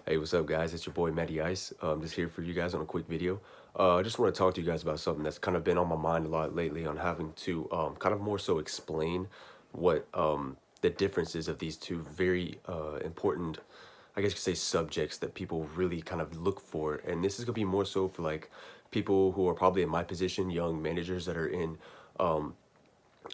Hey, what's up, guys? It's your boy Matty Ice. Just here for you guys on a quick video. I just want to talk to you guys about something that's kind of been on my mind a lot lately on having to kind of more so explain what the differences of these two very important, I guess you could say, subjects that people really kind of look for. And this is going to be more so for like people who are probably in my position, young managers that are in um,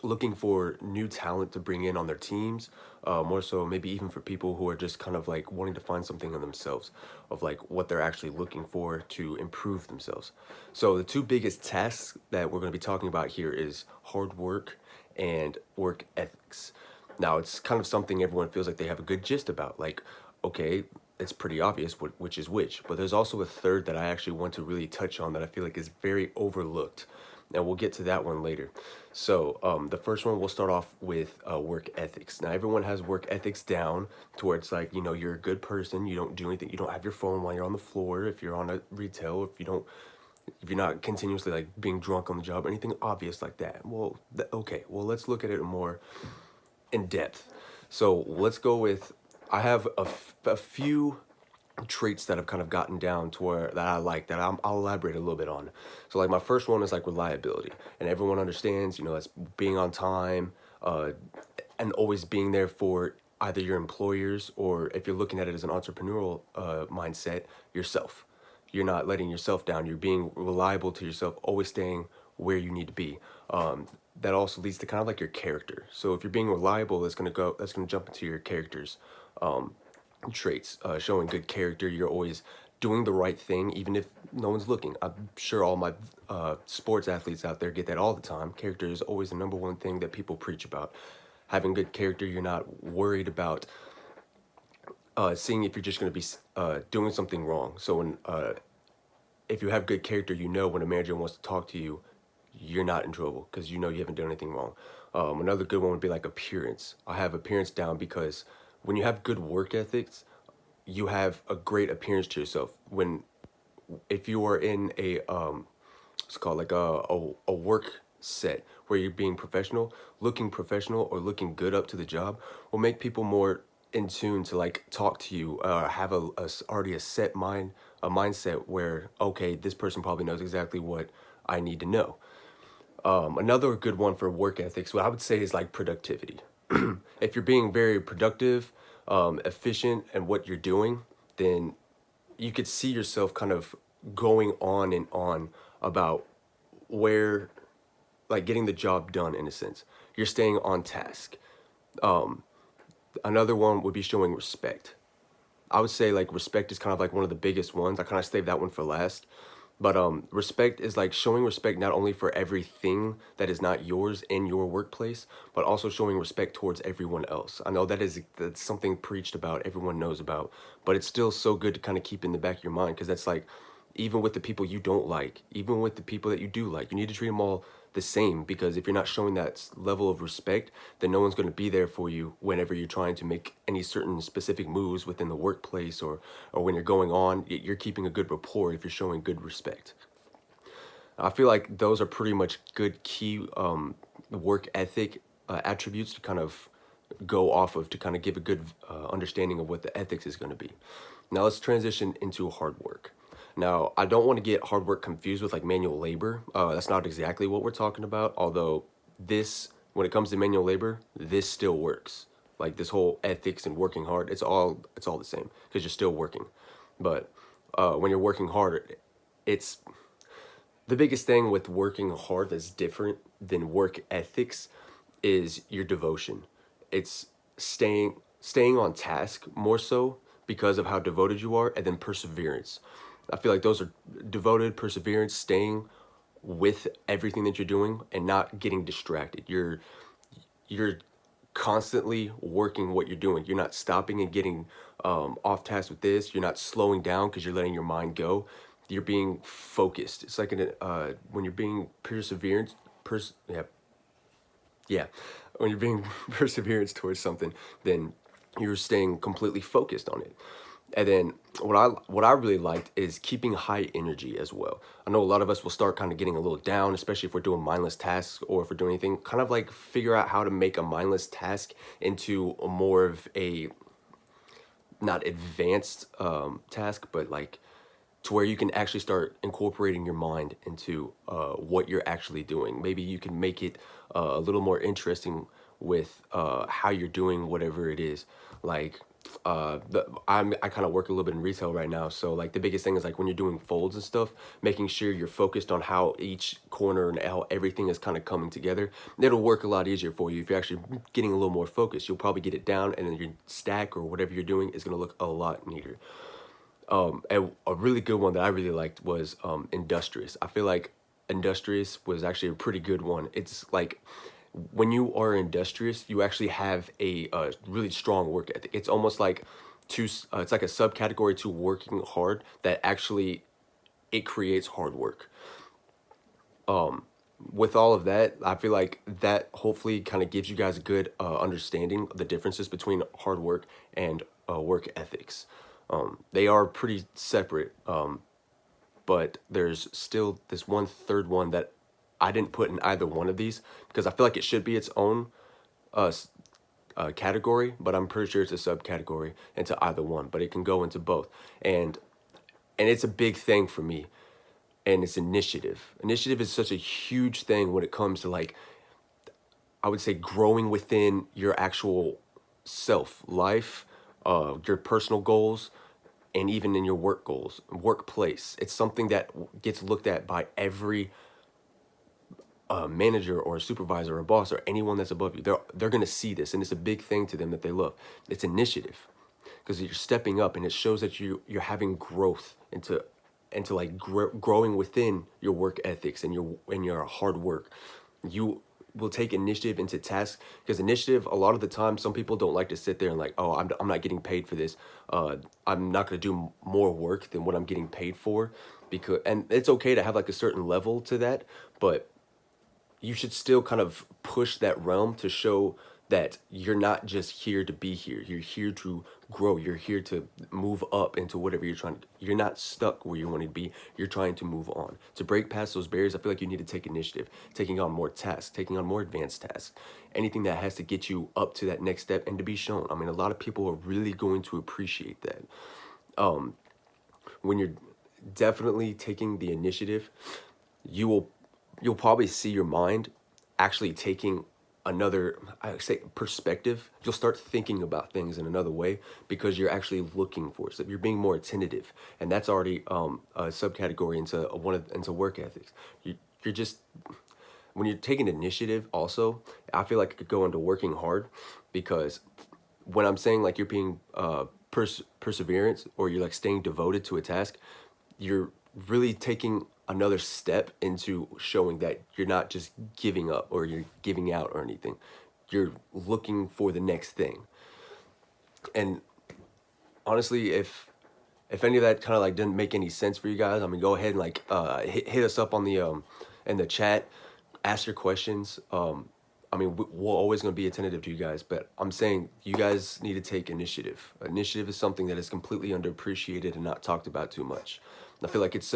looking for new talent to bring in on their teams, more so maybe even for people who are just kind of like wanting to find something in themselves of like what they're actually looking for to improve themselves. So the two biggest tasks that we're going to be talking about here is hard work and work ethics. Now it's kind of something everyone feels like they have a good gist about, like, okay, it's pretty obvious which is which, but there's also a third that I actually want to really touch on that I feel like is very overlooked, and we'll get to that one later. So the first one, we'll start off with work ethics. Now everyone has work ethics down to where it's like, you know, you're a good person, you don't do anything, you don't have your phone while you're on the floor if you're on a retail, if you're not continuously like being drunk on the job, anything obvious like that. Well, okay, well, let's look at it more in depth. So let's go with, I have a few traits that I've kind of gotten down to where that I like that I'll elaborate a little bit on. So like my first one is like reliability, and everyone understands, you know, that's being on time, uh, and always being there for either your employers, or if you're looking at it as an entrepreneurial mindset, yourself. You're not letting yourself down. You're being reliable to yourself, always staying where you need to be. That also leads to kind of like your character. So if you're being reliable, that's gonna jump into your characters traits, showing good character. You're always doing the right thing, even if no one's looking. I'm sure all my sports athletes out there get that all the time. Character is always the number one thing that people preach about. Having good character, you're not worried about seeing if you're just going to be doing something wrong. So if you have good character, you know when a manager wants to talk to you, you're not in trouble because you know you haven't done anything wrong. Another good one would be like appearance. I have appearance down because when you have good work ethics, you have a great appearance to yourself. If you are in a it's called like a work set where you're being professional or looking good up to the job will make people more in tune to like talk to you, have already a set mind, a mindset where, okay, this person probably knows exactly what I need to know. Another good one for work ethics, what I would say is like productivity. If you're being very productive, efficient in what you're doing, then you could see yourself kind of going on and on about where, like getting the job done in a sense. You're staying on task. Another one would be showing respect. I would say like respect is kind of like one of the biggest ones. I kind of saved that one for last. But respect is like showing respect not only for everything that is not yours in your workplace, but also showing respect towards everyone else. I know that's something preached about, everyone knows about, but it's still so good to kind of keep in the back of your mind, because that's like, even with the people you don't like, even with the people that you do like, you need to treat them all the same, because if you're not showing that level of respect, then no one's going to be there for you whenever you're trying to make any certain specific moves within the workplace, or when you're going on, you're keeping a good rapport if you're showing good respect. I feel like those are pretty much good key work ethic attributes to kind of go off of, to kind of give a good understanding of what the ethics is going to be. Now let's transition into hard work. Now, I don't want to get hard work confused with like manual labor. That's not exactly what we're talking about, although when it comes to manual labor, this still works. Like this whole ethics and working hard, it's all the same because you're still working. But when you're working hard, it's the biggest thing with working hard that's different than work ethics is your devotion. It's staying on task more so because of how devoted you are, and then perseverance. I feel like those are devoted, perseverance, staying with everything that you're doing and not getting distracted. You're constantly working what you're doing. You're not stopping and getting off task with this. You're not slowing down because you're letting your mind go. You're being focused. It's like when you're being yeah, when you're being perseverance towards something, then you're staying completely focused on it. And then what I really liked is keeping high energy as well. I know a lot of us will start kind of getting a little down, especially if we're doing mindless tasks, or if we're doing anything, kind of like figure out how to make a mindless task into more of a not advanced task, but like to where you can actually start incorporating your mind into what you're actually doing. Maybe you can make it a little more interesting with how you're doing whatever it is. Like I kind of work a little bit in retail right now, so like the biggest thing is like when you're doing folds and stuff, making sure you're focused on how each corner and how everything is kind of coming together. It'll work a lot easier for you if you're actually getting a little more focused. You'll probably get it down, and then your stack or whatever you're doing is going to look a lot neater. And a really good one that I really liked was Industrious. I feel like Industrious was actually a pretty good one. It's like when you are industrious, you actually have a really strong work ethic. It's almost like it's like a subcategory to working hard that actually it creates hard work. With all of that, I feel like that hopefully kind of gives you guys a good understanding of the differences between hard work and work ethics. They are pretty separate, but there's still this one third one that I didn't put in either one of these because I feel like it should be its own category, but I'm pretty sure it's a subcategory into either one, but it can go into both. And it's a big thing for me, and it's initiative. Initiative is such a huge thing when it comes to like I would say growing within your actual self life, your personal goals, and even in your work goals, workplace. It's something that gets looked at by every manager or a supervisor or a boss or anyone that's above you. They're gonna see this, and it's a big thing to them that they love. It's initiative because you're stepping up, and it shows that you're having growth into like growing within your work ethics and your hard work. You will take initiative into tasks because initiative a lot of the time some people don't like to sit there and like, oh, I'm not getting paid for this, I'm not going to do more work than what I'm getting paid for, because and it's okay to have like a certain level to that, but you should still kind of push that realm to show that you're not just here to be here. You're here to grow. You're here to move up into whatever you're trying to. You're not stuck where you want to be. You're trying to move on. To break past those barriers, I feel like you need to take initiative, taking on more tasks, taking on more advanced tasks, anything that has to get you up to that next step and to be shown. I mean, a lot of people are really going to appreciate that. When you're definitely taking the initiative, you will you'll probably see your mind actually taking another, I say, perspective. You'll start thinking about things in another way because you're actually looking for it. So you're being more attentive, and that's already a subcategory into work ethics. You're just when you're taking initiative. Also, I feel like it could go into working hard, because when I'm saying like you're being perseverance, or you're like staying devoted to a task, you're really taking another step into showing that you're not just giving up or you're giving out or anything. You're looking for the next thing. And honestly, if any of that kind of like didn't make any sense for you guys, I mean, go ahead and like hit us up on the in the chat, ask your questions. I mean, we're always going to be attentive to you guys, but I'm saying you guys need to take initiative. Initiative is something that is completely underappreciated and not talked about too much. I feel like it's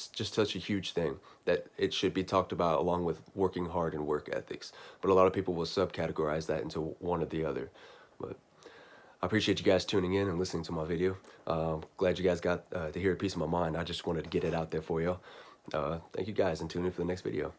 just such a huge thing that it should be talked about along with working hard and work ethics. But a lot of people will subcategorize that into one or the other. But I appreciate you guys tuning in and listening to my video. Glad you guys got to hear a piece of my mind. I just wanted to get it out there for you. Thank you guys, and tune in for the next video.